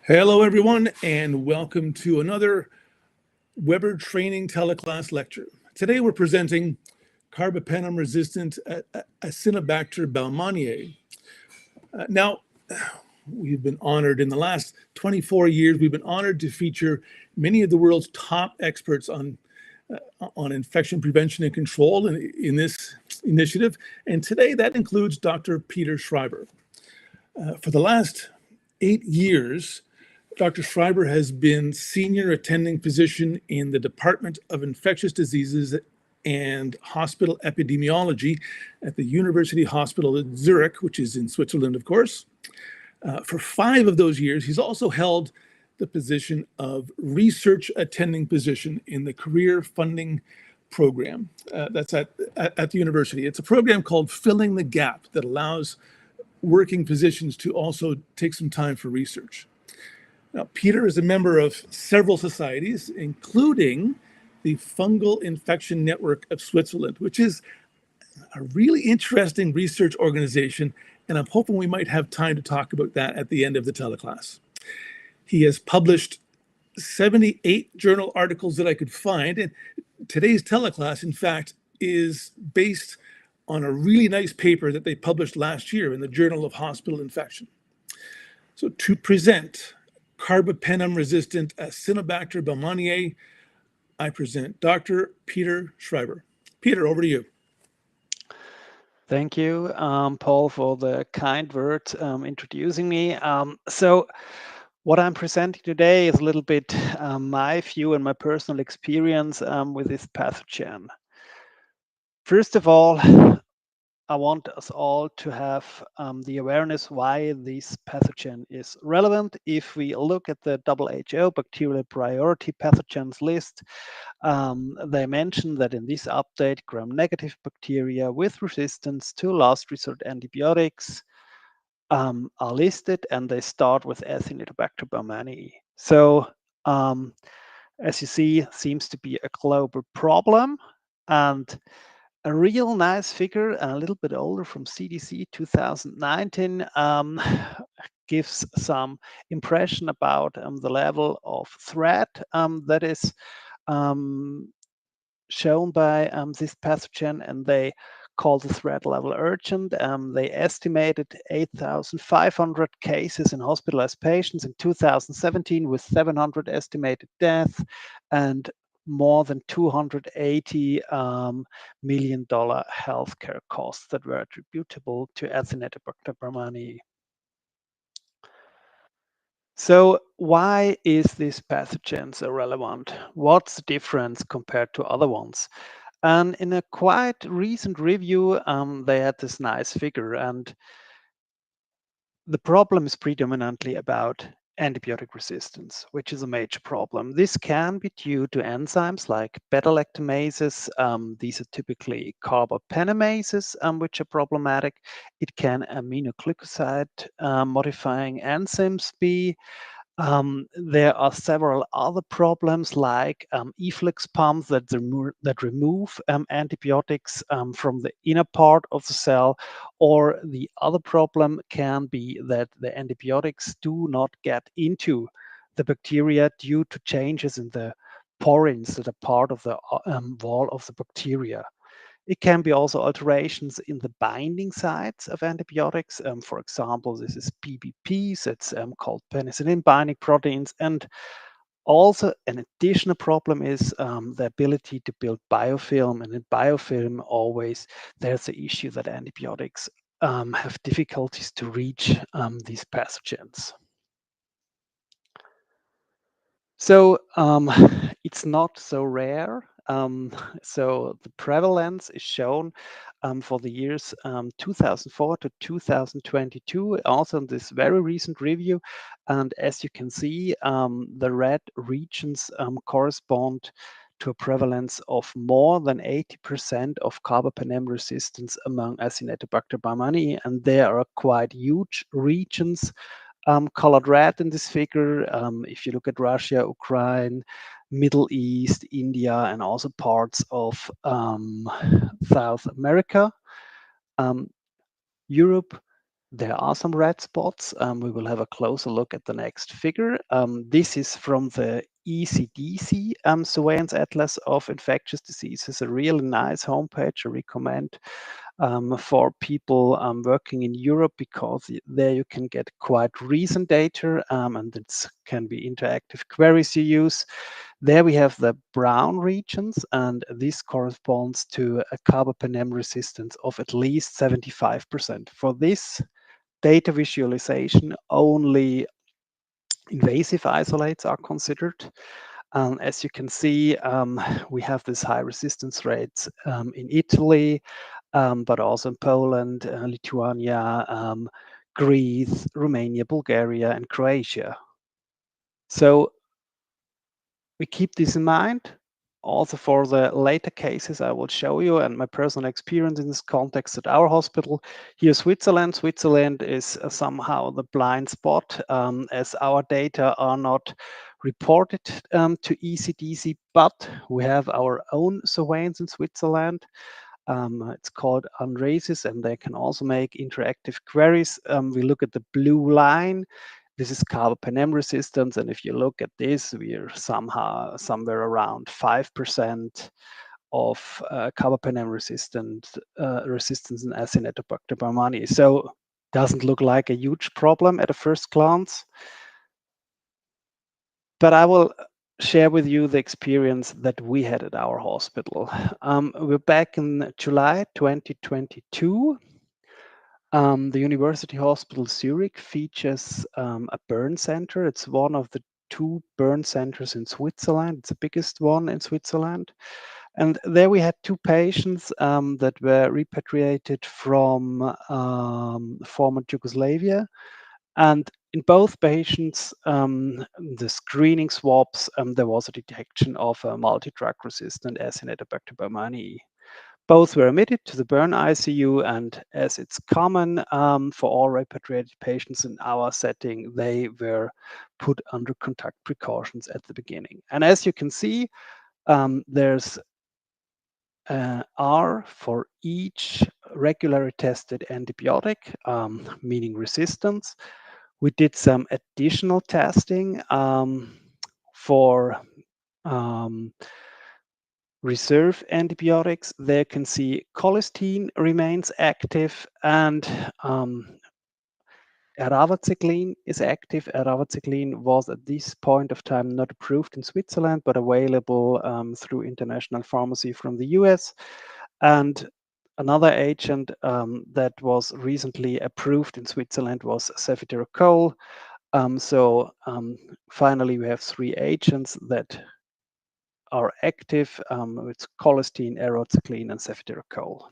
Hello, everyone, and welcome to another Weber training teleclass lecture. Today, we're presenting Carbapenem-Resistant Acinetobacter Baumannii. Now, we've been honored in the last 24 years, we've been honored to feature many of the world's top experts on infection prevention and control in this initiative. And today, that includes Dr. Peter Schreiber. For the last 8 years, Dr. Schreiber has been senior attending physician in the Department of Infectious Diseases and Hospital Epidemiology at the University Hospital at Zurich, which is in Switzerland, of course. For 5 of those years, he's also held the position of research attending physician in the career funding program that's at the university. It's a program called Filling the Gap that allows working physicians to also take some time for research. Now, Peter is a member of several societies, including the Fungal Infection Network of Switzerland, which is a really interesting research organization, and I'm hoping we might have time to talk about that at the end of the teleclass. He has published 78 journal articles that I could find, and today's teleclass, in fact, is based on a really nice paper that they published last year in the Journal of Hospital Infection. So to present Carbapenem-Resistant Acinetobacter Baumannii, I present Dr. Peter Schreiber. Peter, over to you. Thank you, Paul, for the kind words introducing me. So what I'm presenting today is a little bit my view and my personal experience with this pathogen. First of all, I want us all to have the awareness why this pathogen is relevant. If we look at the WHO bacterial priority pathogens list, they mention that in this update, gram-negative bacteria with resistance to last resort antibiotics are listed, and they start with Acinetobacter baumannii. So, as you see, seems to be a global problem, and a real nice figure, and a little bit older, from CDC 2019, gives some impression about the level of threat that is shown by this pathogen, and they call the threat level urgent. They estimated 8,500 cases in hospitalized patients in 2017, with 700 estimated deaths and more than $280 million healthcare costs that were attributable to Acinetobacter baumannii. So why is this pathogen so relevant? What's the difference compared to other ones? And in a quite recent review, they had this nice figure, and the problem is predominantly about antibiotic resistance, which is a major problem. This can be due to enzymes like beta-lactamases. These are typically carbapenemases, which are problematic. It can aminoglycoside modifying enzymes be. There are several other problems like efflux pumps that remove antibiotics from the inner part of the cell, or the other problem can be that the antibiotics do not get into the bacteria due to changes in the porins that are part of the wall of the bacteria. It can be also alterations in the binding sites of antibiotics. For example, this is PBPs, it's called penicillin binding proteins. And also an additional problem is the ability to build biofilm. And in biofilm, always there's the issue that antibiotics have difficulties to reach these pathogens. So it's not so rare. So the prevalence is shown for the years 2004 to 2022, also in this very recent review. And as you can see, the red regions correspond to a prevalence of more than 80% of carbapenem resistance among Acinetobacter baumannii, and there are quite huge regions colored red in this figure. If you look at Russia, Ukraine, Middle East, India, and also parts of South America, Europe, there are some red spots. We will have a closer look at the next figure. This is from the ECDC Surveillance Atlas of Infectious Diseases, a really nice homepage I recommend for people working in Europe, because there you can get quite recent data, and it can be interactive queries you use. There we have the brown regions, and this corresponds to a carbapenem resistance of at least 75%. For this data visualization, only invasive isolates are considered. As you can see, we have this high resistance rates in Italy, but also in Poland, Lithuania, Greece, Romania, Bulgaria, and Croatia. So we keep this in mind. Also for the later cases I will show you, and my personal experience in this context at our hospital. Here Switzerland. Switzerland is somehow the blind spot, as our data are not reported to ECDC, but we have our own surveillance in Switzerland. It's called Unrasis, and they can also make interactive queries. We look at the blue line. This is carbapenem resistance, and if you look at this, we are somehow somewhere around 5% of carbapenem resistance in Acinetobacter Baumannii. So doesn't look like a huge problem at a first glance. But I will share with you the experience that we had at our hospital. We're back in July 2022. The University Hospital Zurich features a burn center. It's one of the 2 burn centers in Switzerland. It's the biggest one in Switzerland. And there we had 2 patients that were repatriated from former Yugoslavia. And in both patients, the screening swabs, there was a detection of a multi-drug resistant Acinetobacter Baumannii. Both were admitted to the burn ICU, and as it's common for all repatriated patients in our setting, they were put under contact precautions at the beginning. And as you can see, there's R for each regularly tested antibiotic, meaning resistance. We did some additional testing for reserve antibiotics. There you can see colistin remains active, and eravacycline is active. Eravacycline was at this point of time not approved in Switzerland, but available through international pharmacy from the US. And another agent that was recently approved in Switzerland was cefiderocol. Finally, we have 3 agents that are active. It's colistin, eravacycline, and cefiderocol.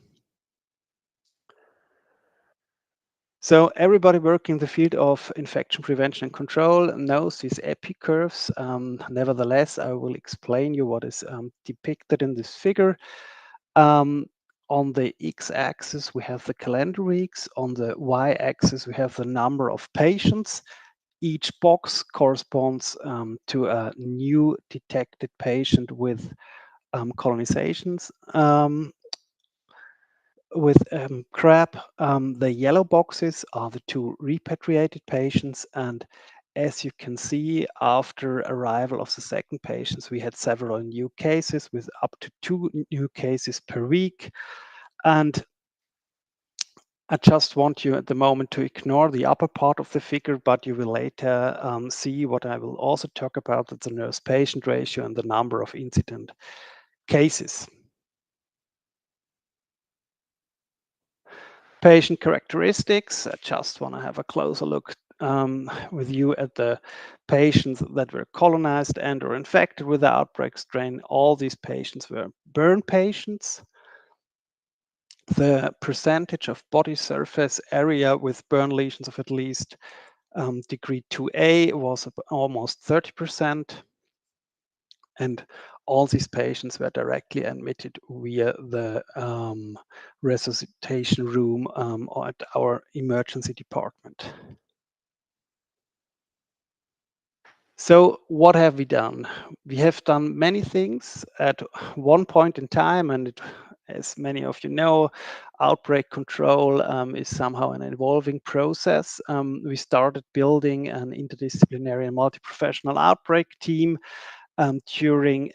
So everybody working in the field of infection prevention and control knows these epi curves. Nevertheless, I will explain you what is depicted in this figure. On the x-axis, we have the calendar weeks. On the y-axis, we have the number of patients. Each box corresponds to a new detected patient with colonizations. With CRAB, the yellow boxes are the 2 repatriated patients, and as you can see, after arrival of the second patients, we had several new cases with up to 2 new cases per week. And I just want you at the moment to ignore the upper part of the figure, but you will later see what I will also talk about, that's the nurse-patient ratio and the number of incident cases. Patient characteristics. I just want to have a closer look with you at the patients that were colonized and or infected with the outbreak strain. All these patients were burn patients. The percentage of body surface area with burn lesions of at least degree 2A was almost 30%. And all these patients were directly admitted via the resuscitation room or at our emergency department. So what have we done? We have done many things at one point in time, and as many of you know, outbreak control is somehow an evolving process. We started building an interdisciplinary and multi-professional outbreak team. During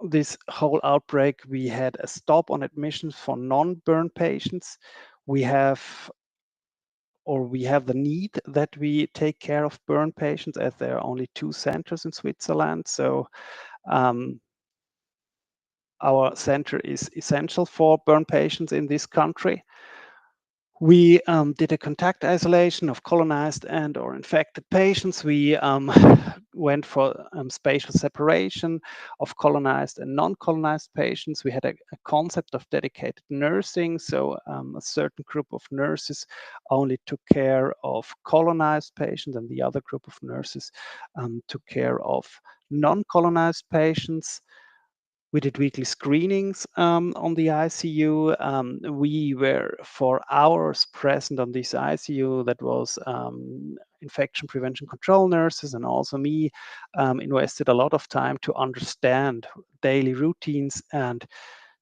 this whole outbreak, we had a stop on admissions for non-burn patients. We have the need that we take care of burn patients, as there are only 2 centers in Switzerland. So our center is essential for burn patients in this country. We did a contact isolation of colonized and/or infected patients. We went for spatial separation of colonized and non-colonized patients. We had a concept of dedicated nursing. So a certain group of nurses only took care of colonized patients, and the other group of nurses took care of non-colonized patients. We did weekly screenings on the ICU. We were for hours present on this ICU. That was infection prevention control nurses, and also me invested a lot of time to understand daily routines and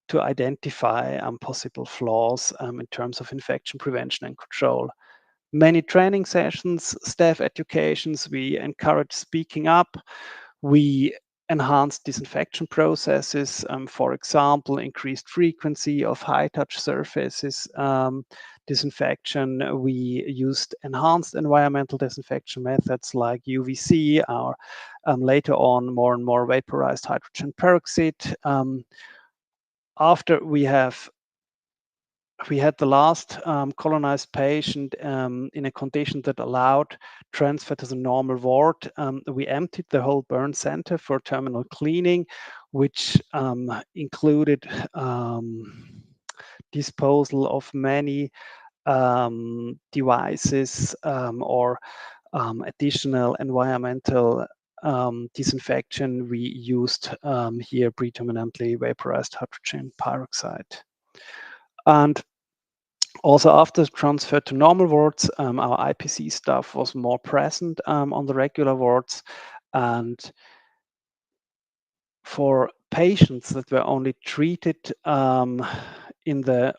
to identify possible flaws in terms of infection prevention and control. Many training sessions, staff educations. We encourage speaking up. We enhanced disinfection processes, for example, increased frequency of high-touch surfaces disinfection. We used enhanced environmental disinfection methods like UVC, or later on more and more vaporized hydrogen peroxide. After we had the last colonized patient in a condition that allowed transfer to the normal ward. We emptied the whole burn center for terminal cleaning, which included disposal of many devices or additional environmental disinfection. We used here predominantly vaporized hydrogen peroxide. And also after transfer to normal wards, our IPC staff was more present on the regular wards. And for patients that were only treated in the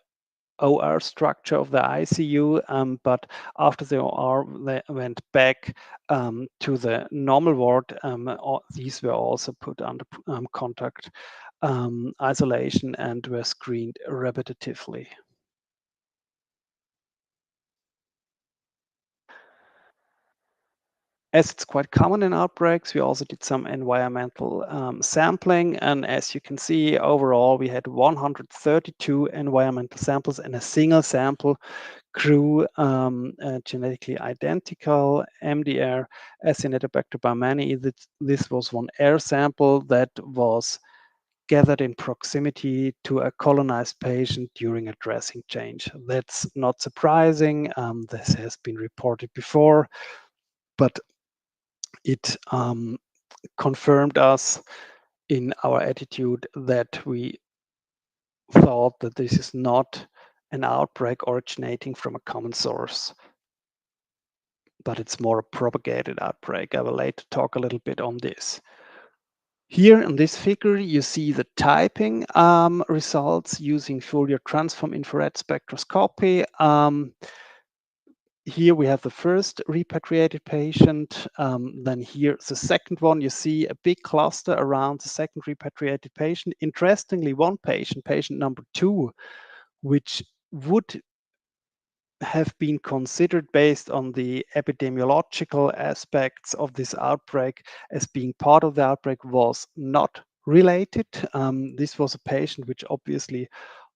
OR structure of the ICU, but after the OR, they went back to the normal ward. These were also put under contact isolation and were screened repetitively. As it's quite common in outbreaks, we also did some environmental sampling. And as you can see, overall, we had 132 environmental samples, and a single sample grew genetically identical MDR Acinetobacter Baumannii. This was one air sample that was gathered in proximity to a colonized patient during a dressing change. That's not surprising. This has been reported before, but it confirmed us in our attitude that we thought that this is not an outbreak originating from a common source, but it's more a propagated outbreak. I will later talk a little bit on this. Here in this figure, you see the typing results using Fourier transform infrared spectroscopy. Here we have the first repatriated patient. Then here the second one. You see a big cluster around the second repatriated patient. Interestingly, one patient, patient number 2, which would have been considered based on the epidemiological aspects of this outbreak as being part of the outbreak, was not related. This was a patient which obviously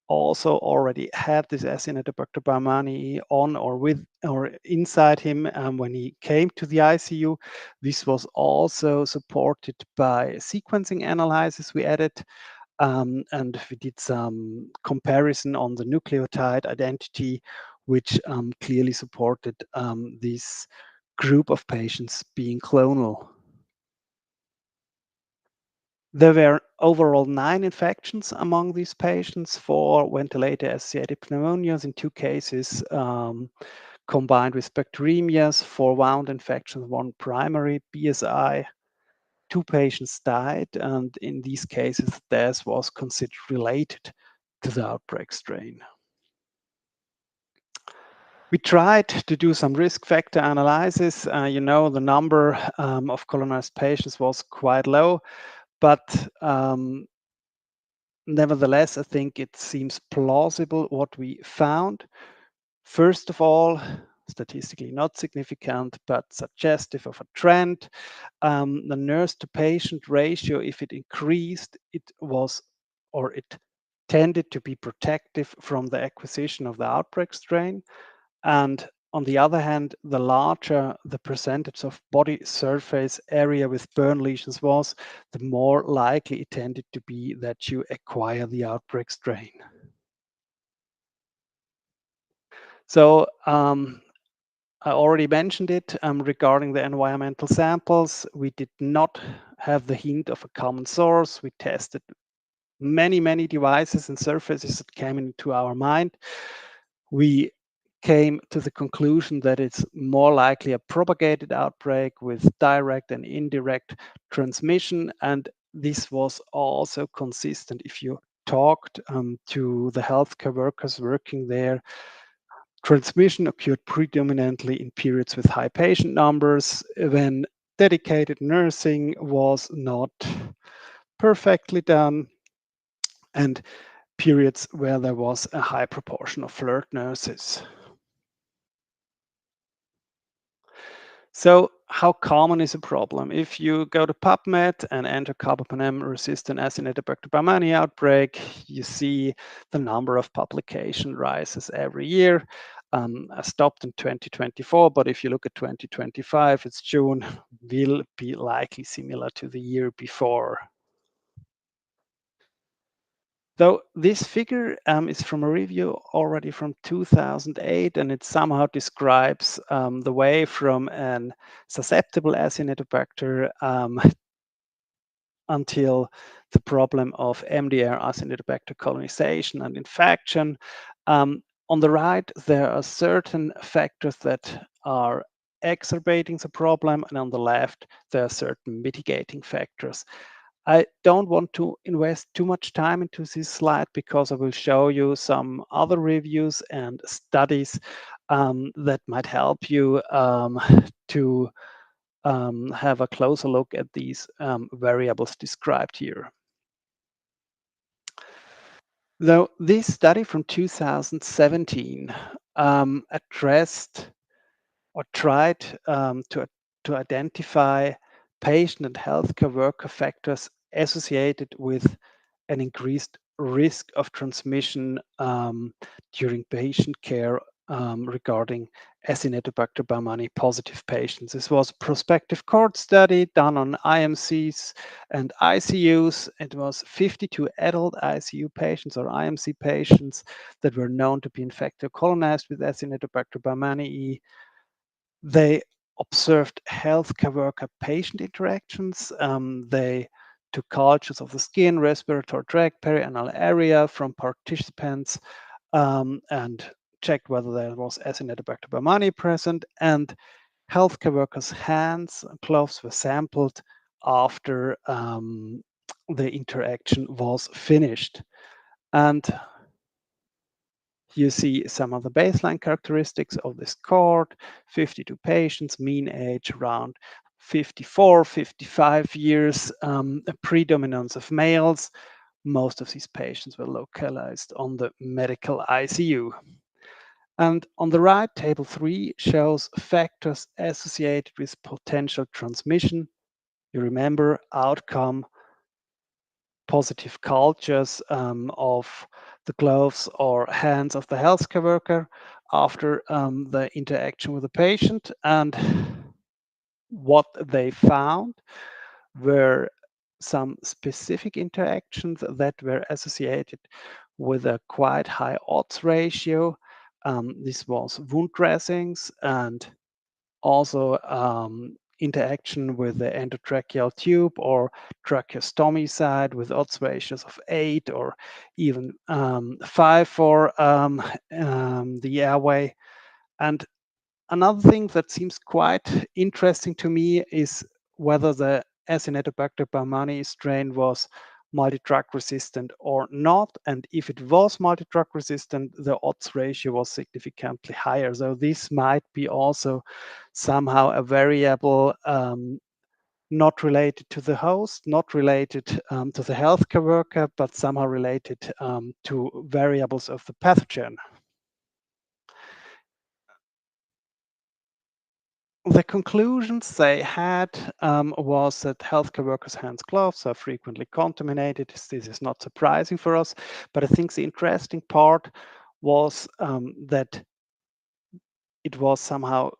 also already had this Acinetobacter Baumannii on or with or inside him when he came to the ICU. This was also supported by sequencing analysis we added, and we did some comparison on the nucleotide identity, which clearly supported this group of patients being clonal. There were overall 9 infections among these patients, 4 ventilator-associated pneumonias in 2 cases, combined with bacteremias, 4 wound infections, 1 primary BSI. 2 patients died, and in these cases, death was considered related to the outbreak strain. We tried to do some risk factor analysis. The number of colonized patients was quite low, but nevertheless, I think it seems plausible what we found. First of all, statistically not significant, but suggestive of a trend. The nurse to patient ratio, if it increased, it tended to be protective from the acquisition of the outbreak strain. And on the other hand, the larger the percentage of body surface area with burn lesions was, the more likely it tended to be that you acquire the outbreak strain. So I already mentioned it regarding the environmental samples. We did not have the hint of a common source. We tested many devices and surfaces that came into our mind. We came to the conclusion that it's more likely a propagated outbreak with direct and indirect transmission. And this was also consistent if you talked to the healthcare workers working there. Transmission occurred predominantly in periods with high patient numbers, when dedicated nursing was not perfectly done, and periods where there was a high proportion of flirt nurses. So how common is a problem? If you go to PubMed and enter Carbapenem-Resistant Acinetobacter Baumannii outbreak, you see the number of publication rises every year. I stopped in 2024, but if you look at 2025, it's June, will be likely similar to the year before. Though this figure is from a review already from 2008, and it somehow describes the way from an susceptible Acinetobacter until the problem of MDR Acinetobacter colonization and infection. On the right, there are certain factors that are exacerbating the problem, and on the left, there are certain mitigating factors. I don't want to invest too much time into this slide because I will show you some other reviews and studies that might help you to have a closer look at these variables described here. Though this study from 2017 addressed or tried to identify patient and healthcare worker factors associated with an increased risk of transmission during patient care regarding Acinetobacter baumannii positive patients. This was a prospective cohort study done on IMCs and ICUs. It was 52 adult ICU patients or IMC patients that were known to be infected or colonized with Acinetobacter baumannii. They observed healthcare worker patient interactions. They took cultures of the skin, respiratory tract, perianal area from participants and checked whether there was Acinetobacter baumannii present. And healthcare workers' hands and gloves were sampled after the interaction was finished. And you see some of the baseline characteristics of this cohort: 52 patients, mean age around 54, 55 years, a predominance of males. Most of these patients were localized on the medical ICU. And on the right, table 3 shows factors associated with potential transmission. You remember outcome, positive cultures of the gloves or hands of the healthcare worker after the interaction with the patient. And what they found were some specific interactions that were associated with a quite high odds ratio. This was wound dressings and also interaction with the endotracheal tube or tracheostomy side with odds ratios of 8 or even 5 for the airway. And another thing that seems quite interesting to me is whether the Acinetobacter baumannii strain was multi-drug resistant or not. And if it was multi-drug resistant, the odds ratio was significantly higher. So this might be also somehow a variable not related to the host, not related to the healthcare worker, but somehow related to variables of the pathogen. The conclusions they had was that healthcare workers' hands gloves are frequently contaminated. This is not surprising for us, but I think the interesting part was that it was somehow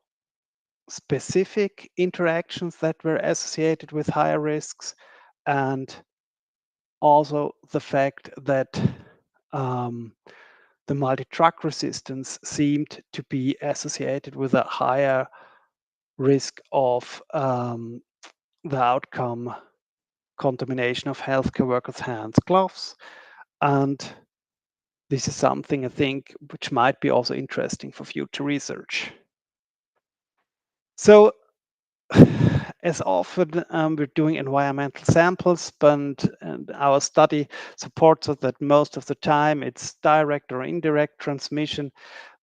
specific interactions that were associated with higher risks, and also the fact that the multi-drug resistance seemed to be associated with a higher risk of the outcome contamination of healthcare workers' hands, gloves. And this is something I think which might be also interesting for future research. So as often we're doing environmental samples, and our study supports us that most of the time it's direct or indirect transmission.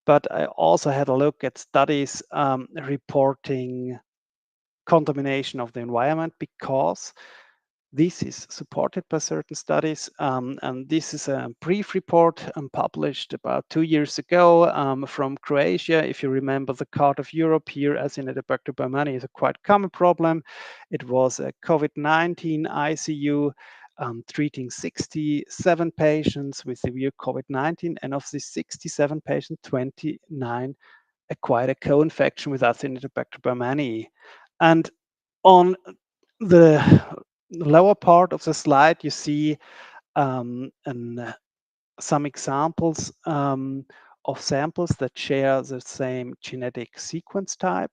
But I also had a look at studies reporting contamination of the environment, because this is supported by certain studies, and this is a brief report published about 2 years ago from Croatia. If you remember the card of Europe here, Acinetobacter Baumannii is a quite common problem. It was a COVID-19 ICU treating 67 patients with severe COVID-19, and of these 67 patients, 29 acquired a co-infection with Acinetobacter Baumannii. And on the lower part of the slide, you see some examples of samples that share the same genetic sequence type.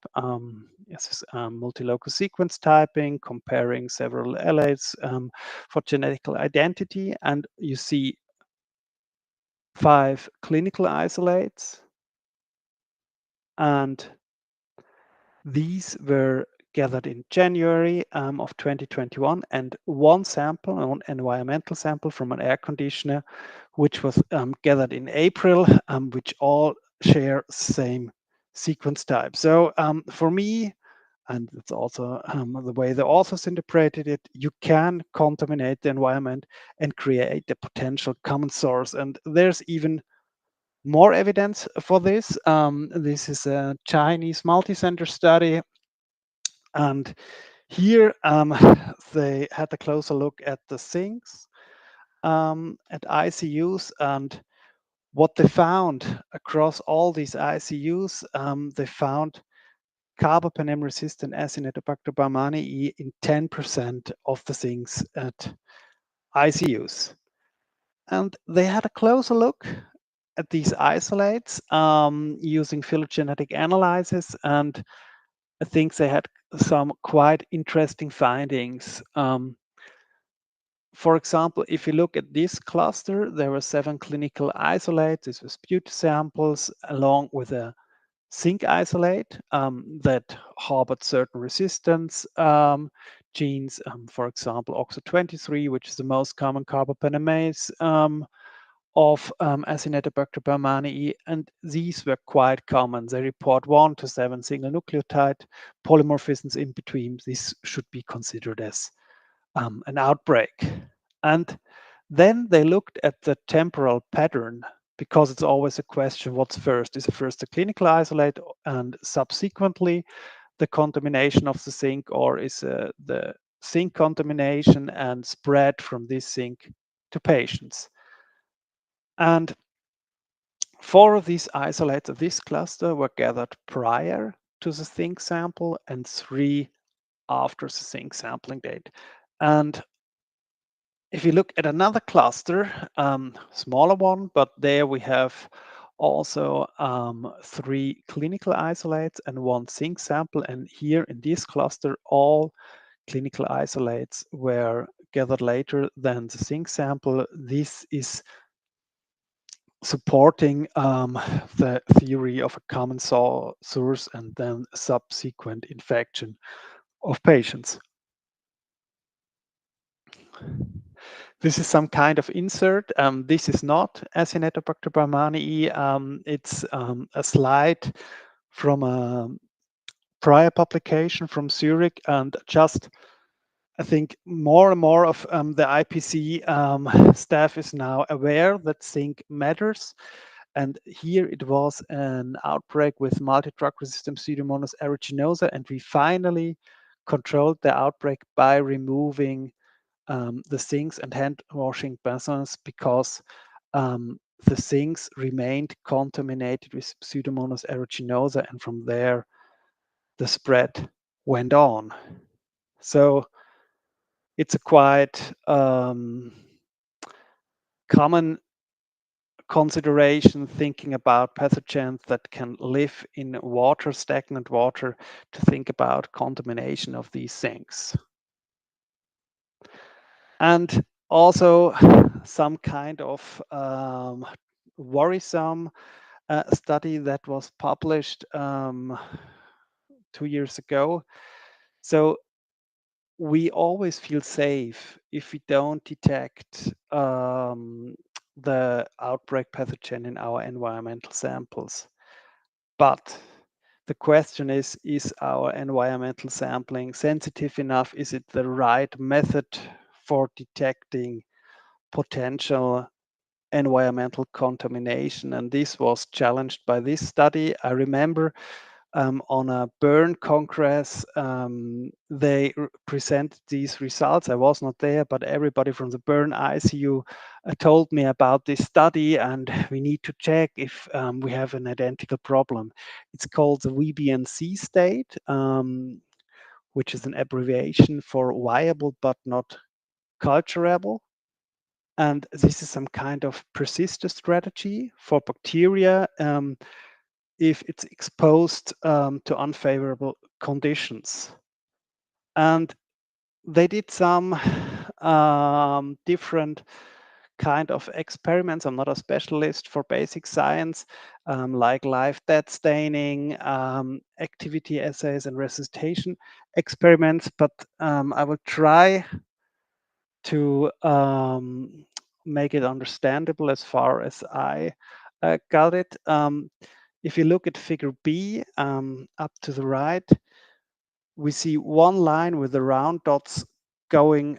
Multi-locus sequence typing, comparing several alleles for genetical identity. And you see 5 clinical isolates. And these were gathered in January of 2021, and one sample, an environmental sample from an air conditioner, which was gathered in April, which all share the same sequence type. So for me, and it's also the way the authors interpreted it, you can contaminate the environment and create a potential common source. And there's even more evidence for this. This is a Chinese multi-center study, and here they had a closer look at the sinks at ICUs, and what they found across all these ICUs, they found Carbapenem-resistant Acinetobacter baumannii in 10% of the sinks at ICUs. And they had a closer look at these isolates using phylogenetic analysis, and I think they had some quite interesting findings. For example, if you look at this cluster, there were 7 clinical isolates. This was beauty samples along with a zinc isolate that harbored certain resistance genes, for example, OXO23, which is the most common carbapenemase of Acinetobacter baumannii, and these were quite common. They report 1 to 7 single nucleotide polymorphisms in between. This should be considered as an outbreak. And then they looked at the temporal pattern, because it's always a question, what's first? Is it first the clinical isolate and subsequently the contamination of the zinc, or is the zinc contamination and spread from this zinc to patients? And 4 of these isolates of this cluster were gathered prior to the zinc sample and 3 after the zinc sampling date. And if you look at another cluster, smaller one, but there we have also 3 clinical isolates and 1 zinc sample. And here in this cluster, all clinical isolates were gathered later than the zinc sample. This is supporting the theory of a common source and then subsequent infection of patients. This is some kind of insert. This is not Acinetobacter baumannii. It's a slide from a prior publication from Zurich, and just I think more and more of the IPC staff is now aware that zinc matters. And here it was an outbreak with multi-drug-resistant Pseudomonas aeruginosa, and we finally controlled the outbreak by removing the sinks and hand washing basins, because the sinks remained contaminated with Pseudomonas aeruginosa, and from there the spread went on. So it's a quite common consideration thinking about pathogens that can live in water, stagnant water, to think about contamination of these things. And also some kind of worrisome study that was published 2 years ago. So we always feel safe if we don't detect the outbreak pathogen in our environmental samples. But the question is our environmental sampling sensitive enough? Is it the right method for detecting potential environmental contamination? And this was challenged by this study. I remember on a burn congress, they presented these results. I was not there, but everybody from the burn ICU told me about this study, and we need to check if we have an identical problem. It's called the VBNC state, which is an abbreviation for viable but not culturable. And this is some kind of persistent strategy for bacteria if it's exposed to unfavorable conditions. And they did some different kind of experiments. I'm not a specialist for basic science, like live dead staining, activity assays, and resuscitation experiments, but I will try to make it understandable as far as I got it. If you look at figure B up to the right, we see one line with the round dots going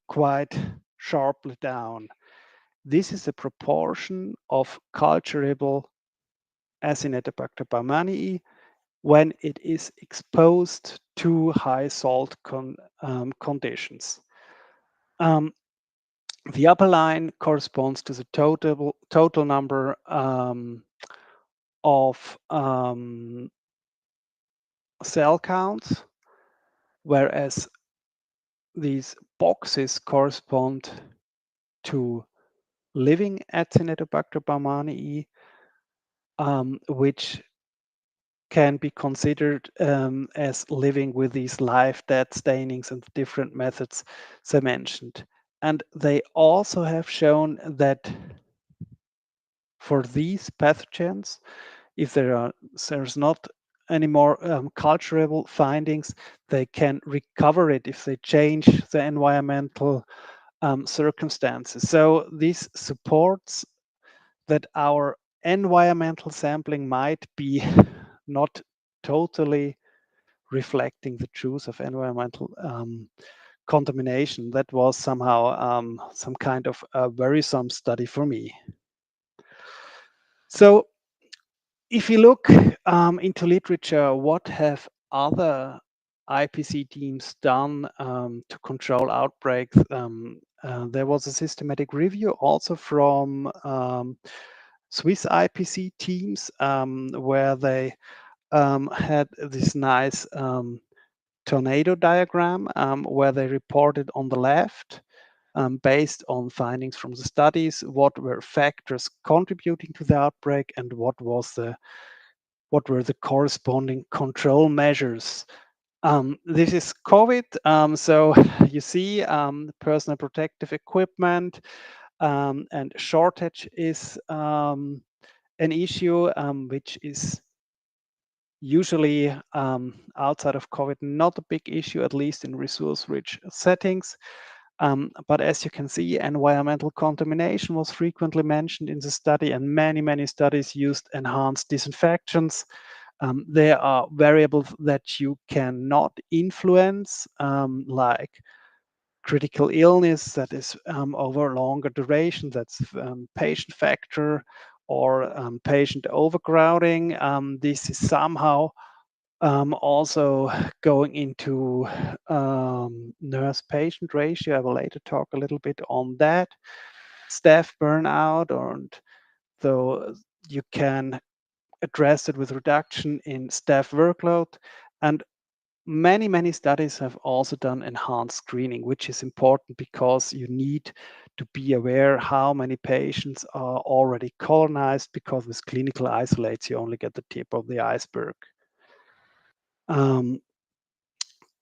quite sharply down. This is a proportion of culturable Acinetobacter baumannii when it is exposed to high salt conditions. The upper line corresponds to the total number of cell counts, whereas these boxes correspond to living Acinetobacter baumannii, which can be considered as living with these live dead stainings and different methods I mentioned. And they also have shown that for these pathogens, if there's not any more culturable findings, they can recover it if they change the environmental circumstances. So this supports that our environmental sampling might be not totally reflecting the truth of environmental contamination. That was somehow some kind of a worrisome study for me. So if you look into literature, what have other IPC teams done to control outbreaks? There was a systematic review also from Swiss IPC teams where they had this nice tornado diagram where they reported on the left, based on findings from the studies, what were factors contributing to the outbreak and what were the corresponding control measures. This is COVID, so you see personal protective equipment and shortage is an issue which is usually outside of COVID not a big issue, at least in resource-rich settings. But as you can see, environmental contamination was frequently mentioned in the study, and many studies used enhanced disinfectants. There are variables that you cannot influence, like critical illness that is over longer duration, that's patient factor, or patient overcrowding. This is somehow also going into nurse-patient ratio. I will later talk a little bit on that. Staff burnout, and so you can address it with reduction in staff workload. And many studies have also done enhanced screening, which is important because you need to be aware how many patients are already colonized, because with clinical isolates, you only get the tip of the iceberg.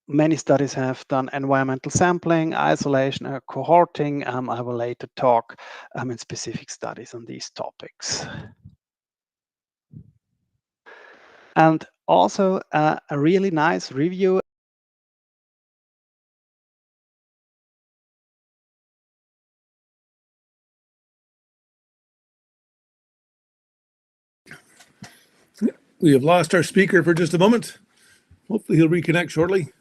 Many studies have done environmental sampling, isolation, cohorting. I will later talk in specific studies on these topics. And also a really nice review. We have lost our speaker for just a moment. Hopefully he'll reconnect shortly.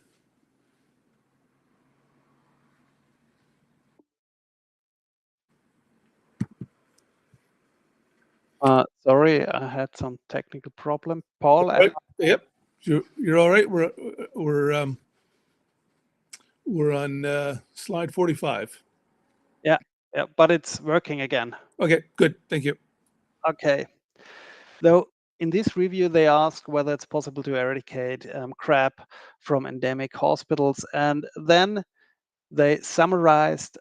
Sorry, I had some technical problem. Paul? Right. Yep, you're all right. We're on slide 45. Yeah, but it's working again. Okay, good. Thank you. Okay. Though in this review, they asked whether it's possible to eradicate crab from endemic hospitals, and then they summarized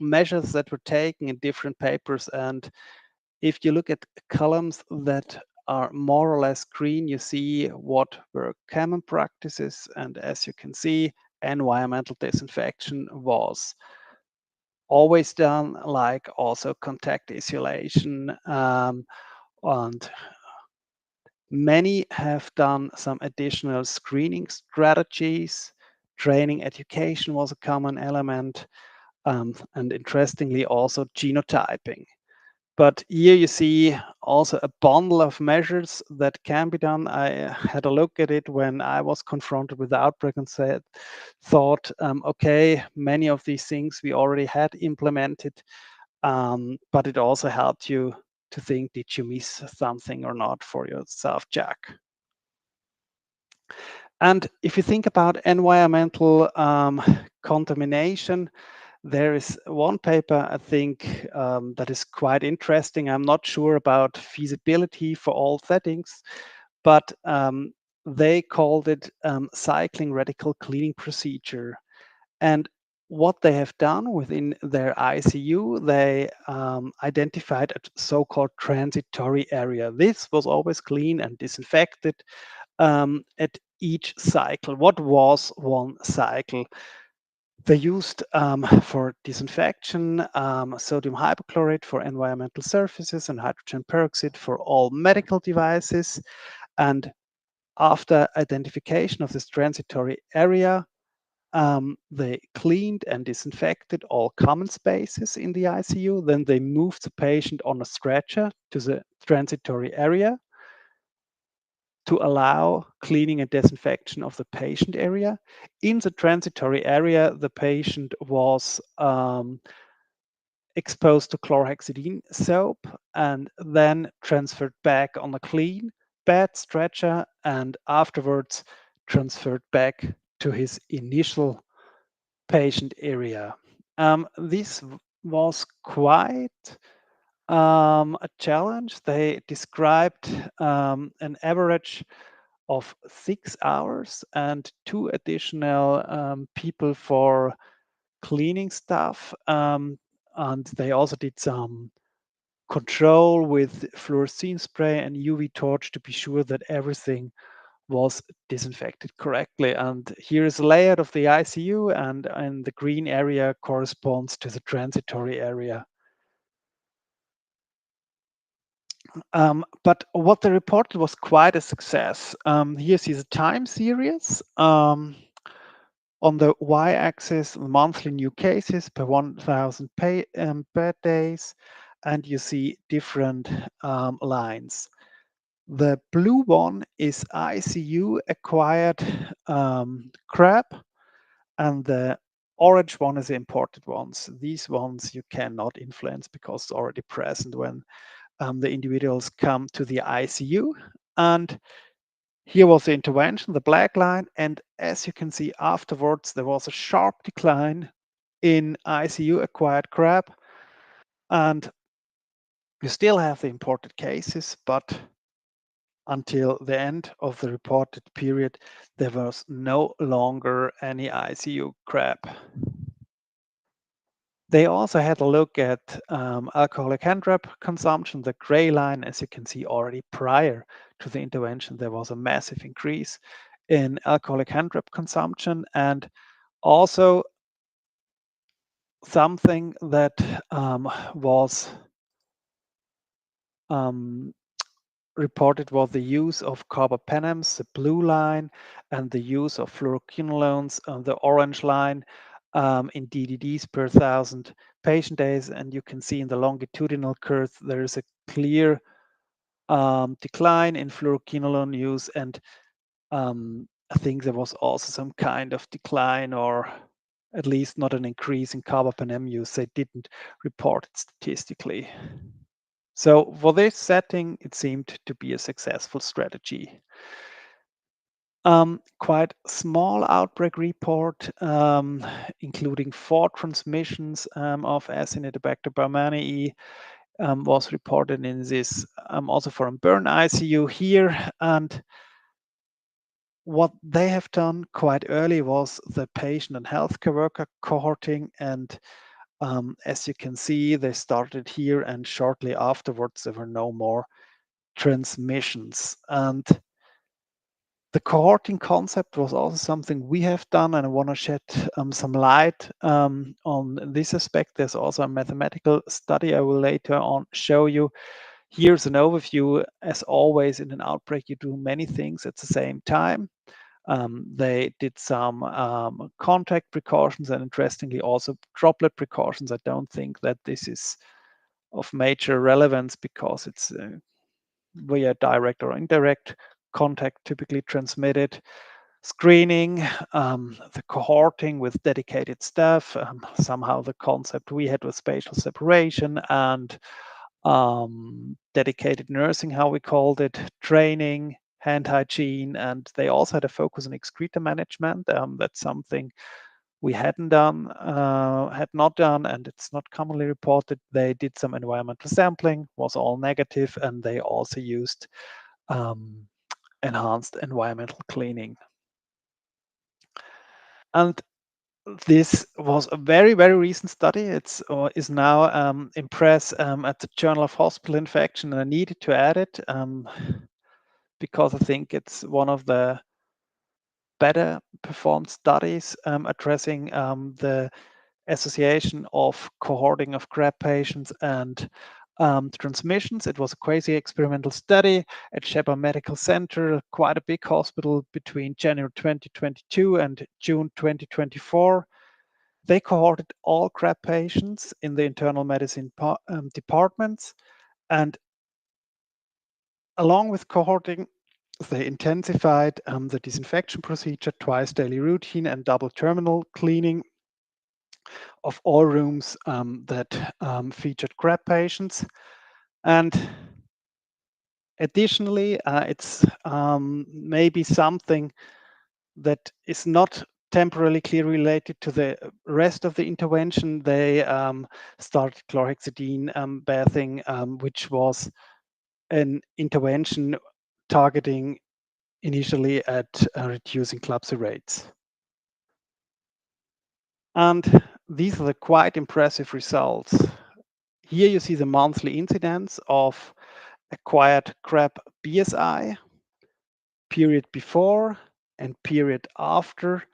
measures that were taken in different papers. And if you look at columns that are more or less green, you see what were common practices. And as you can see, environmental disinfection was always done, like also contact isolation. And many have done some additional screening strategies. Training education was a common element, and interestingly also genotyping. But here you see also a bundle of measures that can be done. I had a look at it when I was confronted with the outbreak and thought, okay, many of these things we already had implemented, but it also helped you to think, did you miss something or not for your self-check? And if you think about environmental contamination, there is one paper, I think, that is quite interesting. I'm not sure about feasibility for all settings, but they called it cycling radical cleaning procedure. And what they have done within their ICU, they identified a so-called transitory area. This was always clean and disinfected at each cycle. What was one cycle? They used for disinfection sodium hypochlorite for environmental surfaces and hydrogen peroxide for all medical devices. And after identification of this transitory area, they cleaned and disinfected all common spaces in the ICU. Then they moved the patient on a stretcher to the transitory area to allow cleaning and disinfection of the patient area. In the transitory area, the patient was exposed to chlorhexidine soap and then transferred back on a clean bed stretcher, and afterwards transferred back to his initial patient area. This was quite a challenge. They described an average of 6 hours and 2 additional people for cleaning stuff. And they also did some control with fluorescein spray and UV torch to be sure that everything was disinfected correctly. And here is a layout of the ICU, and the green area corresponds to the transitory area. But what they reported was quite a success. Here is the time series. On the y-axis, the monthly new cases per 1,000 bed days, and you see different lines. The blue one is ICU acquired crab, and the orange one is the imported ones. These ones you cannot influence because it's already present when the individuals come to the ICU. And here was the intervention, the black line, and as you can see afterwards, there was a sharp decline in ICU acquired crab, and you still have the imported cases, but until the end of the reported period, there was no longer any ICU crab. They also had a look at alcoholic hand drop consumption, the gray line. As you can see, already prior to the intervention, there was a massive increase in alcoholic hand drop consumption, and also something that was reported was the use of carbapenems, the blue line, and the use of fluoroquinolones, the orange line, in DDDs per 1,000 patient days. And you can see in the longitudinal curve, there is a clear decline in fluoroquinolone use. And I think there was also some kind of decline, or at least not an increase in carbapenem use. They didn't report it statistically. So for this setting, it seemed to be a successful strategy. Quite small outbreak report, including 4 transmissions of Acinetobacter Baumannii was reported in this, also for a burn ICU here. And what they have done quite early was the patient and healthcare worker cohorting, and as you can see, they started here, and shortly afterwards there were no more transmissions. And the cohorting concept was also something we have done, and I want to shed some light on this aspect. There's also a mathematical study I will later on show you. Here's an overview. As always, in an outbreak, you do many things at the same time. They did some contact precautions, and interestingly also droplet precautions. I don't think that this is of major relevance because it's via direct or indirect contact typically transmitted. Screening, the cohorting with dedicated staff, somehow the concept we had was spatial separation, and dedicated nursing, how we called it, training, hand hygiene, and they also had a focus on excreta management. That's something we had not done, and it's not commonly reported. They did some environmental sampling, was all negative, and they also used enhanced environmental cleaning. And this was a very, very recent study. It's is now in press at the Journal of Hospital Infection, and I needed to add it because I think it's one of the better performed studies addressing the association of cohorting of CRAB patients and transmissions. It was a quasi experimental study at Schreiber Medical Center, quite a big hospital, between January 2022 and June 2024. They cohorted all CRAB patients in the internal medicine departments, and along with cohorting, they intensified the disinfection procedure, twice daily routine, and double terminal cleaning of all rooms that featured CRAB patients. And additionally, it's maybe something that is not temporarily clearly related to the rest of the intervention. They started chlorhexidine bathing, which was an intervention targeting initially at reducing CLABSI rates. And these are the quite impressive results. Here you see the monthly incidence of acquired CRAB BSI, period before and period after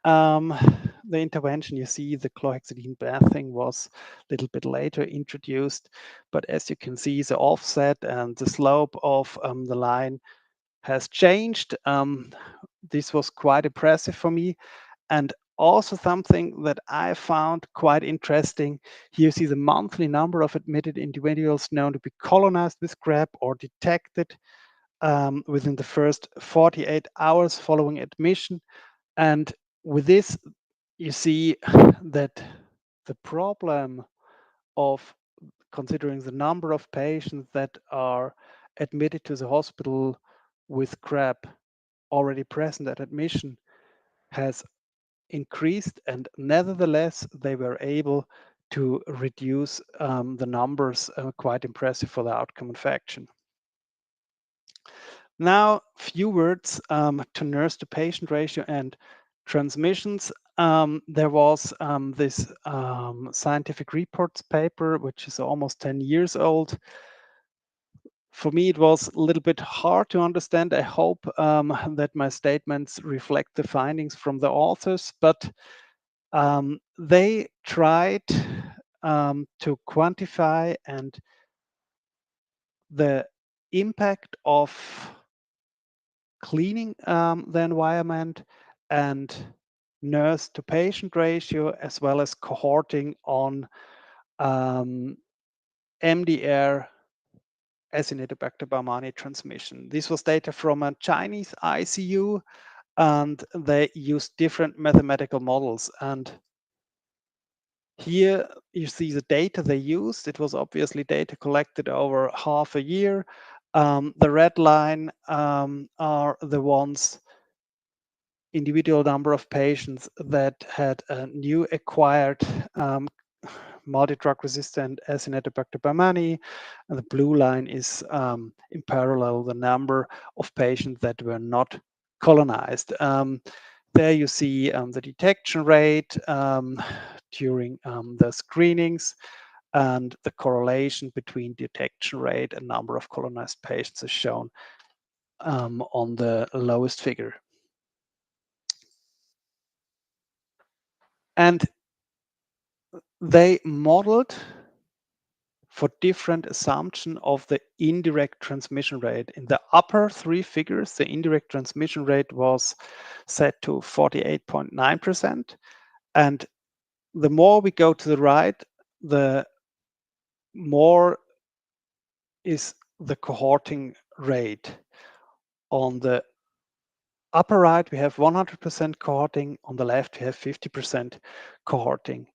the intervention. You see the chlorhexidine bathing was a little bit later introduced, but as you can see, the offset and the slope of the line has changed. This was quite impressive for me. And also something that I found quite interesting. Here you see the monthly number of admitted individuals known to be colonized with CRAB or detected within the first 48 hours following admission. And with this, you see that the problem of considering the number of patients that are admitted to the hospital with CRAB already present at admission has increased, and nevertheless they were able to reduce the numbers quite impressive for the outcome infection. Now, few words to nurse to patient ratio and transmissions. There was this scientific reports paper, which is almost 10 years old. For me, it was a little bit hard to understand. I hope that my statements reflect the findings from the authors, but they tried to quantify and the impact of cleaning the environment and nurse to patient ratio, as well as cohorting on MDR Acinetobacter Baumannii transmission. This was data from a Chinese ICU, and they used different mathematical models. And here you see the data they used. It was obviously data collected over half a year. The red line are the ones individual number of patients that had a new acquired multi-drug resistant Acinetobacter baumannii, and the blue line is in parallel the number of patients that were not colonized. There you see the detection rate during the screenings, and the correlation between detection rate and number of colonized patients is shown on the lowest figure. And they modeled for different assumption of the indirect transmission rate. In the upper three figures, the indirect transmission rate was set to 48.9%. And the more we go to the right, the more is the cohorting rate. On the upper right, we have 100% cohorting. On the left, we have 50% cohorting.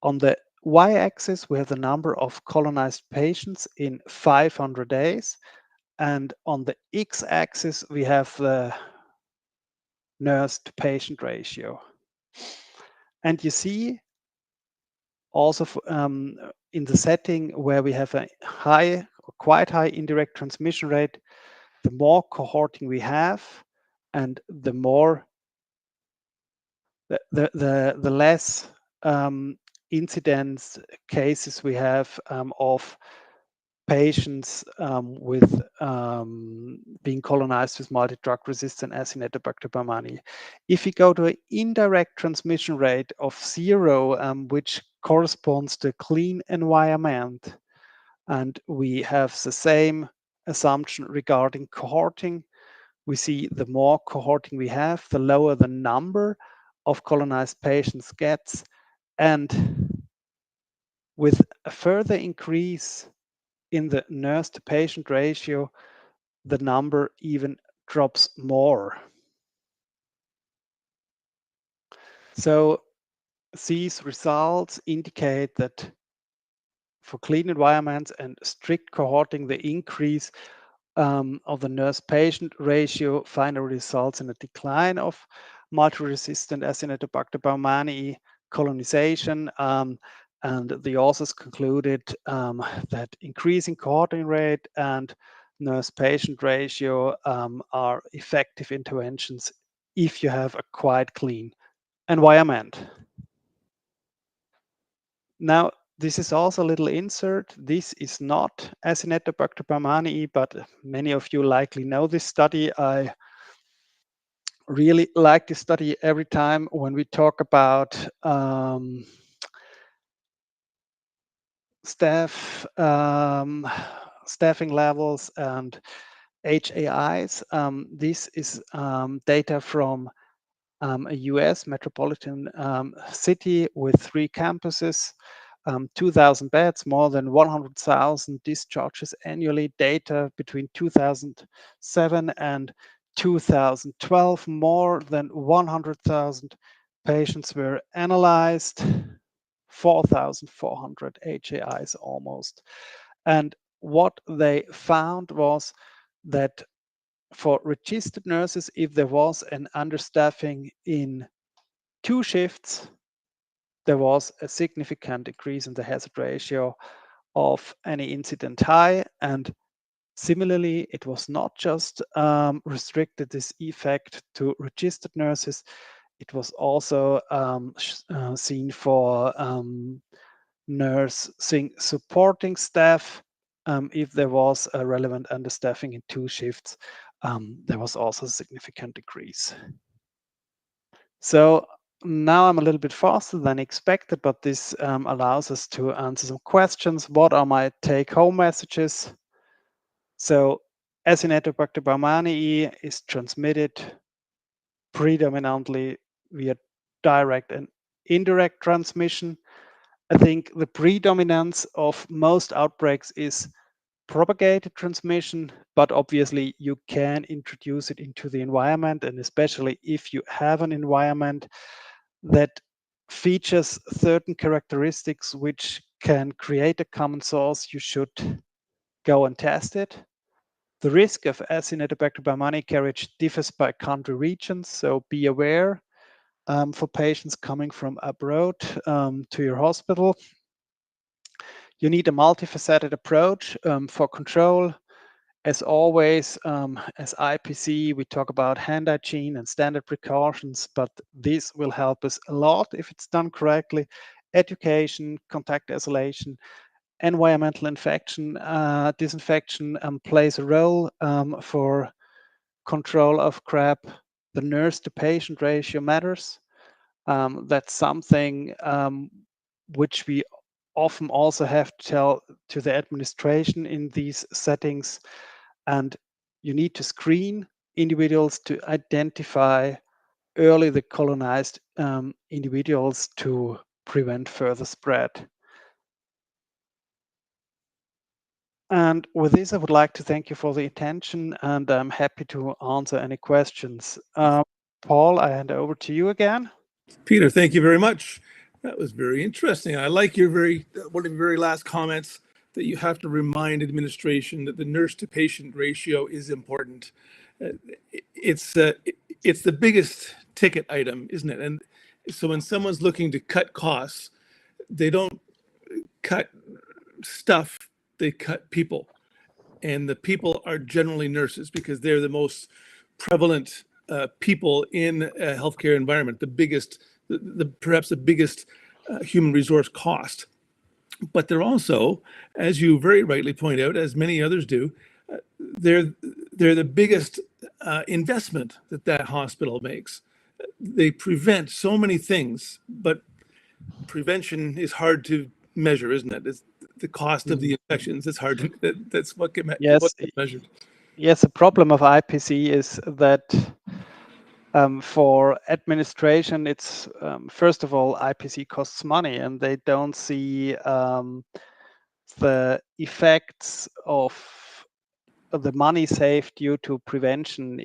On the y-axis, we have the number of colonized patients in 500 days. And on the x-axis, we have the nurse to patient ratio. And you see also in the setting where we have a high, quite high indirect transmission rate, the more cohorting we have, and the more the less incidence cases we have of patients with being colonized with multi-drug resistant Acinetobacter baumannii. If we go to an indirect transmission rate of 0, which corresponds to a clean environment, and we have the same assumption regarding cohorting, we see the more cohorting we have, the lower the number of colonized patients gets, and with a further increase in the nurse to patient ratio, the number even drops more. So these results indicate that for clean environments and strict cohorting, the increase of the nurse patient ratio finally results in a decline of multi-resistant Acinetobacter baumannii colonization. And the authors concluded that increasing cohorting rate and nurse patient ratio are effective interventions if you have a quite clean environment. Now, this is also a little insert. This is not Acinetobacter baumannii, but many of you likely know this study. I really like this study every time when we talk about staffing levels and HAIs. This is data from a US metropolitan city with 3 campuses, 2,000 beds, more than 100,000 discharges annually, data between 2007 and 2012, more than 100,000 patients were analyzed, 4,400 HAIs almost. And what they found was that for registered nurses, if there was an understaffing in 2 shifts, there was a significant decrease in the hazard ratio of any incident high. And similarly, it was not just restricted this effect to registered nurses, it was also seen for nursing supporting staff. If there was a relevant understaffing in 2 shifts, there was also a significant decrease. So now I'm a little bit faster than expected, but this allows us to answer some questions. What are my take-home messages? So Acinetobacter baumannii is transmitted predominantly via direct and indirect transmission. I think the predominance of most outbreaks is propagated transmission, but obviously you can introduce it into the environment, and especially if you have an environment that features certain characteristics which can create a common source, you should go and test it. The risk of Acinetobacter baumannii carriage differs by country regions, so be aware for patients coming from abroad to your hospital. You need a multifaceted approach for control. As always, as IPC, we talk about hand hygiene and standard precautions, but this will help us a lot if it's done correctly. Education, contact isolation, environmental disinfection plays a role for control of CRAB. The nurse-to-patient ratio matters. That's something which we often also have to tell to the administration in these settings. And you need to screen individuals to identify early the colonized individuals to prevent further spread. And with this, I would like to thank you for the attention, and I'm happy to answer any questions. Paul, I hand over to you again. Peter, thank you very much. That was very interesting. I like your one of your very last comments, that you have to remind administration that the nurse to patient ratio is important. It's the biggest ticket item, isn't it? And so when someone's looking to cut costs, they don't cut stuff, they cut people. And the people are generally nurses, because they're the most prevalent people in a healthcare environment, perhaps the biggest human resource cost. But they're also, as you very rightly point out, as many others do, they're the biggest investment that hospital makes. They prevent so many things, but prevention is hard to measure, isn't it? It's the cost of the infections. It's hard to, that's what gets measured. Yes, the problem of IPC is that for administration, it's first of all, IPC costs money, and they don't see the effects of the money saved due to prevention.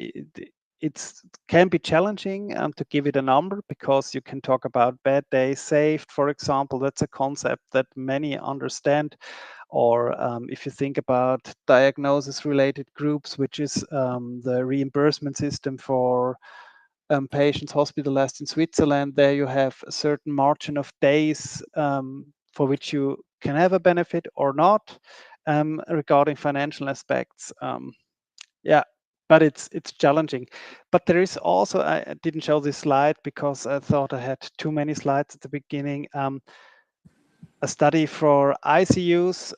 It can be challenging to give it a number, because you can talk about bad days saved, for example. That's a concept that many understand. Or if you think about diagnosis-related groups, which is the reimbursement system for patients hospitalized in Switzerland, there you have a certain margin of days for which you can have a benefit or not regarding financial aspects. Yeah, but it's challenging. But there is also, I didn't show this slide because I thought I had too many slides at the beginning. A study for ICUs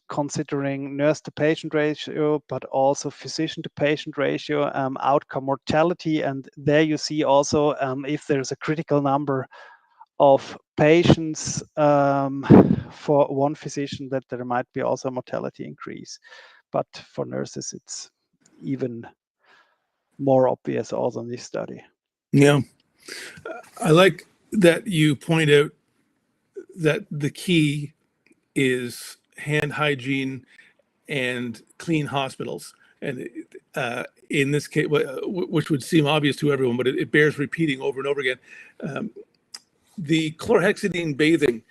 considering nurse-to-patient ratio, but also physician-to-patient ratio, outcome mortality. And there you see also if there's a critical number of patients for one physician, that there might be also a mortality increase. But for nurses, it's even more obvious also in this study. Yeah, I like that you point out that the key is hand hygiene and clean hospitals. And in this case, which would seem obvious to everyone, but it bears repeating over and over again. The chlorhexidine bathing,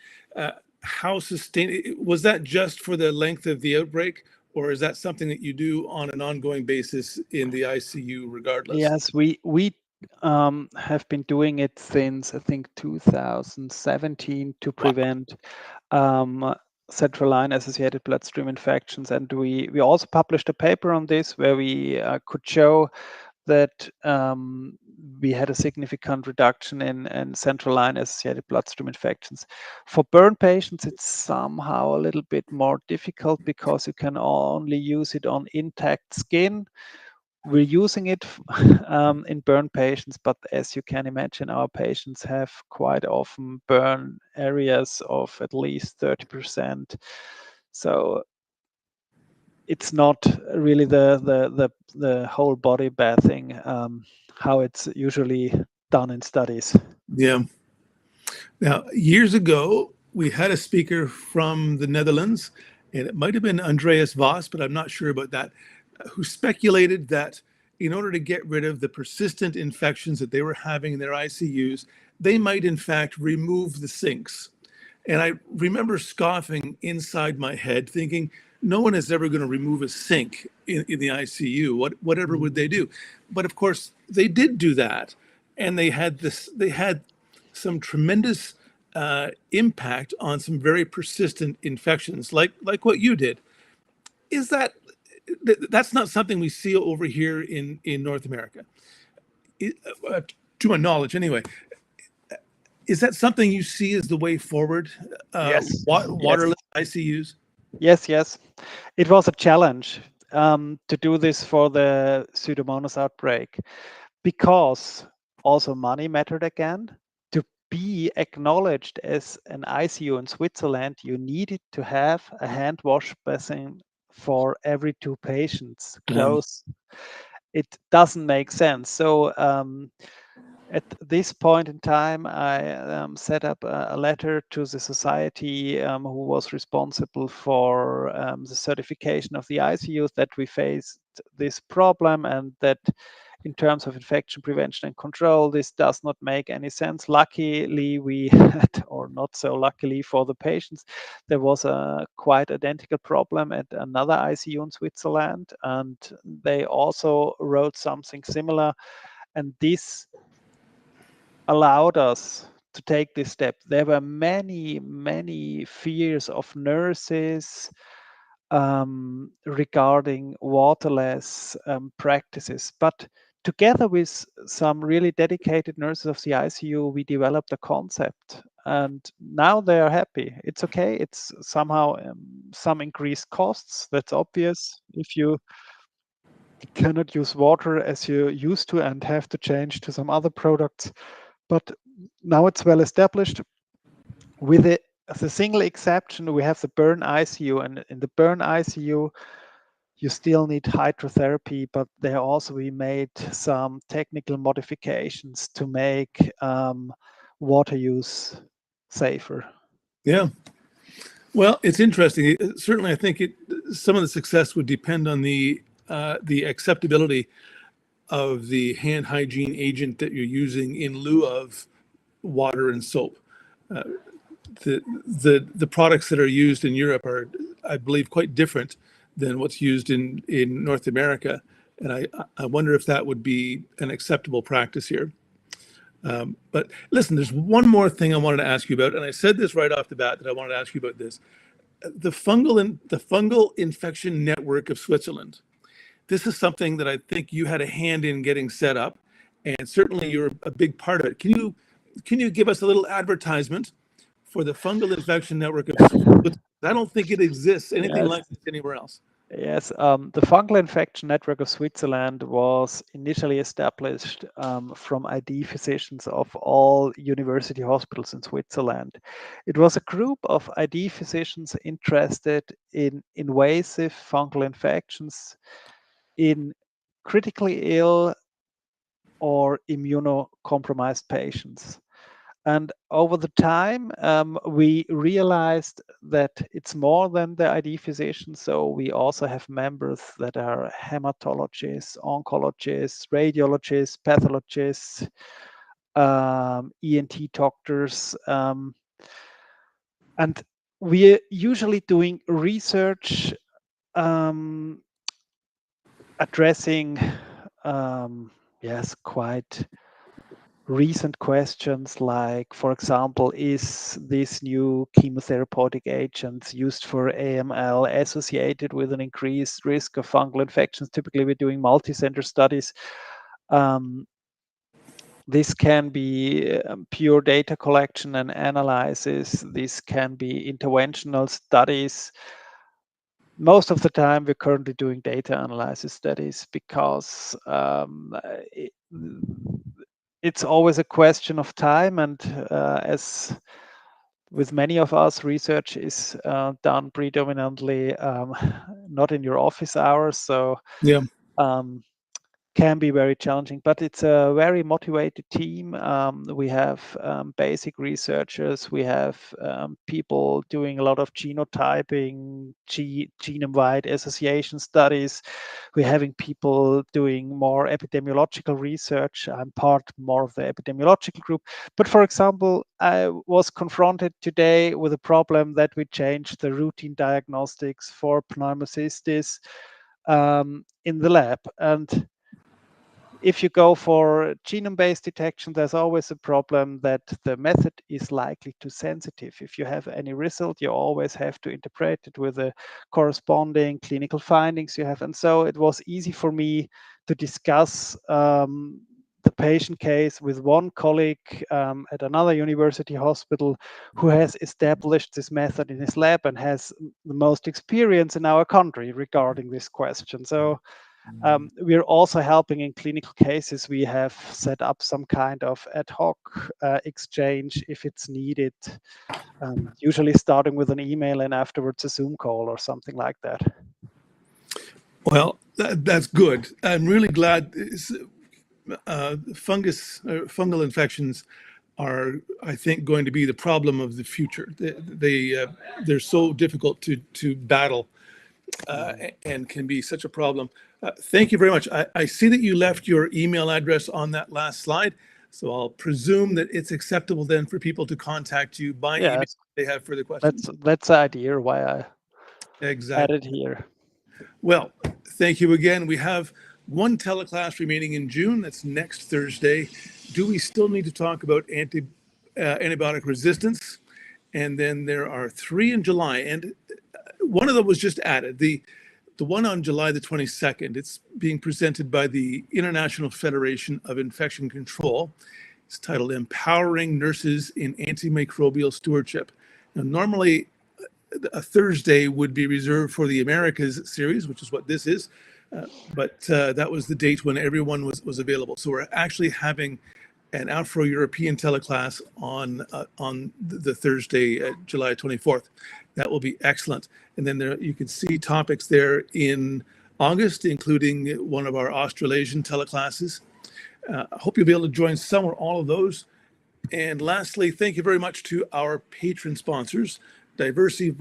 how was that just for the length of the outbreak, or is that something that you do on an ongoing basis in the ICU regardless? Yes, we have been doing it since I think 2017 to prevent central line associated bloodstream infections, and we also published a paper on this where we could show that we had a significant reduction in central line associated bloodstream infections. For burn patients, it's somehow a little bit more difficult because you can only use it on intact skin. We're using it in burn patients, but as you can imagine, our patients have quite often burn areas of at least 30%. So it's not really the whole body bathing, how it's usually done in studies. Yeah. Now, years ago, we had a speaker from the Netherlands, and it might have been Andreas Voss, but I'm not sure about that, who speculated that in order to get rid of the persistent infections that they were having in their ICUs, they might in fact remove the sinks. And I remember scoffing inside my head, thinking, no one is ever going to remove a sink in the ICU. Whatever would they do? But of course, they did do that, and they had some tremendous impact on some very persistent infections, like what you did. Is that's not something we see over here in North America, to my knowledge, anyway. Is that something you see as the way forward? Yes. Waterless ICUs? Yes. It was a challenge to do this for the Pseudomonas outbreak, because also money mattered again. To be acknowledged as an ICU in Switzerland, you needed to have a hand wash basin for every 2 patients close. It doesn't make sense. So at this point in time, I set up a letter to the society who was responsible for the certification of the ICUs, that we faced this problem, and that in terms of infection prevention and control, this does not make any sense. Luckily, we had, or not so luckily for the patients, there was a quite identical problem at another ICU in Switzerland, and they also wrote something similar, and this allowed us to take this step. There were many fears of nurses regarding waterless practices, but together with some really dedicated nurses of the ICU, we developed a concept, and now they are happy. It's okay. It's somehow some increased costs. That's obvious if you cannot use water as you used to and have to change to some other products. But now it's well established. With it, as a single exception, we have the burn ICU, and in the burn ICU, you still need hydrotherapy, but there also we made some technical modifications to make water use safer. Yeah. Well, it's interesting. Certainly, I think some of the success would depend on the acceptability of the hand hygiene agent that you're using in lieu of water and soap. The products that are used in Europe are, I believe, quite different than what's used in North America, and I wonder if that would be an acceptable practice here. But listen, there's one more thing I wanted to ask you about, and I said this right off the bat that I wanted to ask you about this. The fungal infection network of Switzerland. This is something that I think you had a hand in getting set up, and certainly you're a big part of it. Can you give us a little advertisement for the fungal infection network of Switzerland? I don't think it exists anything like this anywhere else. Yes, the fungal infection network of Switzerland was initially established from ID physicians of all university hospitals in Switzerland. It was a group of ID physicians interested in invasive fungal infections in critically ill or immunocompromised patients. And over the time, we realized that it's more than the ID physician. So we also have members that are hematologists, oncologists, radiologists, pathologists, ENT doctors. And we're usually doing research addressing, yes, quite recent questions like, for example, is this new chemotherapeutic agent used for AML associated with an increased risk of fungal infections? Typically, we're doing multi-center studies. This can be pure data collection and analysis. This can be interventional studies. Most of the time, we're currently doing data analysis studies because it's always a question of time, and as with many of us, research is done predominantly not in your office hours, so Yeah. Can be very challenging, but it's a very motivated team. We have basic researchers, we have people doing a lot of genotyping, genome-wide association studies. We're having people doing more epidemiological research. I'm part more of the epidemiological group. But for example, I was confronted today with a problem that we changed the routine diagnostics for pneumocystis in the lab. And if you go for genome-based detection, there's always a problem that the method is likely too sensitive. If you have any result, you always have to interpret it with the corresponding clinical findings you have. And so it was easy for me to discuss the patient case with one colleague at another university hospital who has established this method in his lab and has the most experience in our country regarding this question. So we're also helping in clinical cases. We have set up some kind of ad hoc exchange if it's needed, usually starting with an email and afterwards a Zoom call or something like that. Well, that's good. I'm really glad. Fungal infections are, I think, going to be the problem of the future. They're so difficult to battle and can be such a problem. Thank you very much. I see that you left your email address on that last slide, so I'll presume that it's acceptable then for people to contact you by email if they have further questions. That's the idea why I Exactly. added here. Well, thank you again. We have one teleclass remaining in June. That's next Thursday. Do we still need to talk about antibiotic resistance? And then there are 3 in July, and one of them was just added. The one on July the 22nd, it's being presented by the International Federation of Infection Control. It's titled Empowering Nurses in Antimicrobial Stewardship. Now, normally a Thursday would be reserved for the Americas series, which is what this is. But that was the date when everyone was available. So we're actually having an Afro-European teleclass on the Thursday, July 24th. That will be excellent. And then there you can see topics there in August, including one of our Australasian teleclasses. I hope you'll be able to join some or all of those. And lastly, thank you very much to our patron sponsors, Diversity a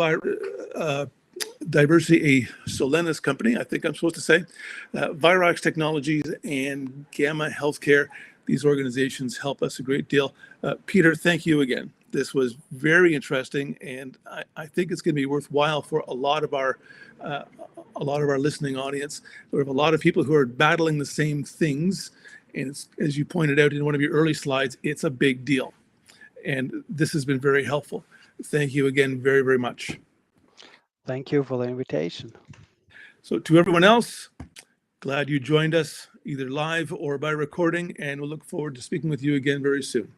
Solenis company, I think I'm supposed to say, Virox Technologies, and Gamma Healthcare. These organizations help us a great deal. Peter, thank you again. This was very interesting, and I think it's going to be worthwhile for a lot of our listening audience. We have a lot of people who are battling the same things, and it's, as you pointed out in one of your early slides, it's a big deal. And this has been very helpful. Thank you again very, very much. Thank you for the invitation. So to everyone else, glad you joined us either live or by recording, and we'll look forward to speaking with you again very soon.